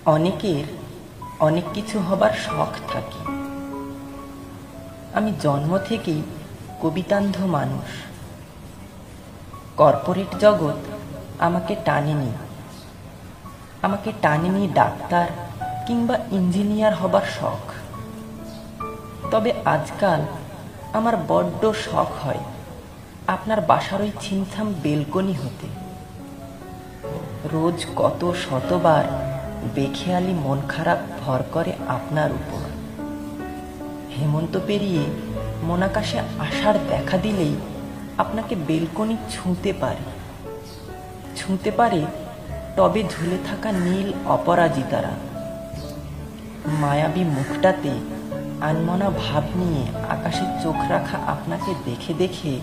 অনেকের অনেক কিছু হবার শখ থাকে। আমি জন্ম থেকেই কবিতান্ধ মানুষ। কর্পোরেট জগৎ আমাকে টানেনি ডাক্তার কিংবা ইঞ্জিনিয়ার হবার শখ। তবে আজকাল আমার বড্ড শখ হয় আপনার বাসার ওই ছিমছাম বেলকনি হতে। রোজ কত শতবার বেখেয়ালি মন খারাপ ভর করে আপনার উপর। হেমন্ত পেরিয়ে মনাকাশে আসার দেখা দিলেই আপনাকে বেলকনি ছুঁতে পারে টবে ঝুলে থাকা নীল অপরাজিতারা। মায়াবী মুখটাতে আনমনা ভাব নিয়ে আকাশে চোখ রাখা আপনাকে দেখে দেখে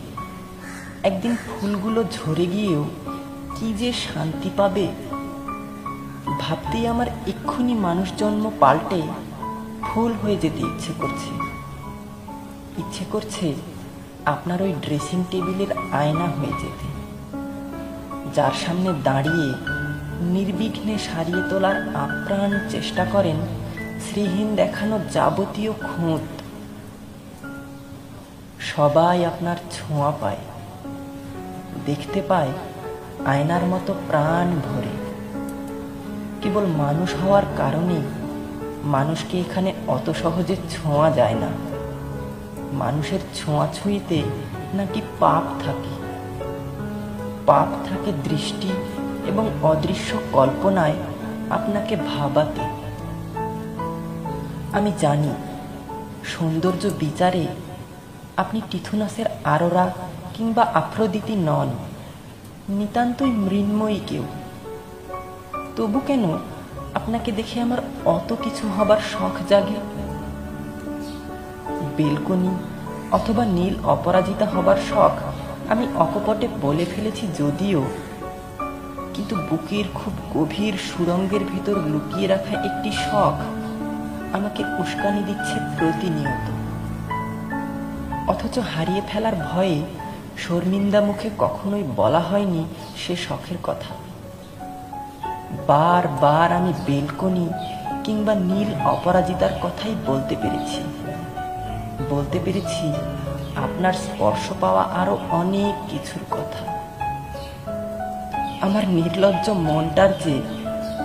একদিন ফুলগুলো ঝরে গিয়েও কি যে শান্তি পাবে ভাবতেই আমার এক্ষুনি মানুষ জন্ম পাল্টে ফুল হয়ে যেতে ইচ্ছে করছে আপনার ওই ড্রেসিং টেবিলের আয়না হয়ে যেতে, যার সামনে দাঁড়িয়ে নির্বিঘ্নে সারিয়ে তোলার আপ্রাণ চেষ্টা করেন শ্রীহীন দেখানো যাবতীয় খুঁত। সবাই আপনার ছোঁয়া পায়, দেখতে পায় আয়নার মতো প্রাণ ভরে। কেবল মানুষ হওয়ার কারণেই মানুষকে এখানে অত সহজে ছোঁয়া যায় না। মানুষের ছোঁয়াছুঁইতে নাকি পাপ থাকে দৃষ্টি এবং অদৃশ্য কল্পনায় আপনাকে ভাবাতে। আমি জানি সৌন্দর্য বিচারে আপনি টিথুনাসের আরোরা কিংবা আফ্রোদিতি নন, নিতান্তই মৃন্ময়ী কেউ। তবু কেন আপনাকে দেখে আমার অত কিছু হবার শখ জাগে? বেলকনি অথবা নীল অপরাজিতা হবার শখ আমি অকপটে বলে ফেলেছি যদিও, কিন্তু বুকের খুব গভীর সুরঙ্গের ভিতর লুকিয়ে রাখা একটি শখ আমাকে উস্কানি দিচ্ছে প্রতিনিয়ত। অথচ হারিয়ে ফেলার ভয়ে শর্মিন্দা মুখে কখনোই বলা হয়নি সে শখের কথা। বার আমি বেলকনি কিংবা নীল অপরাজিতার কথাই বলতে পেরেছি আপনার স্পর্শ পাওয়া আরো অনেক কিছুর কথা। আমার নির্লজ্জ মনটার যে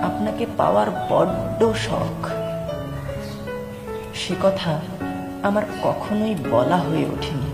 আপনাকে পাওয়ার বড্ড শখ, সে কথা আমার কখনোই বলা হয়ে ওঠেনি।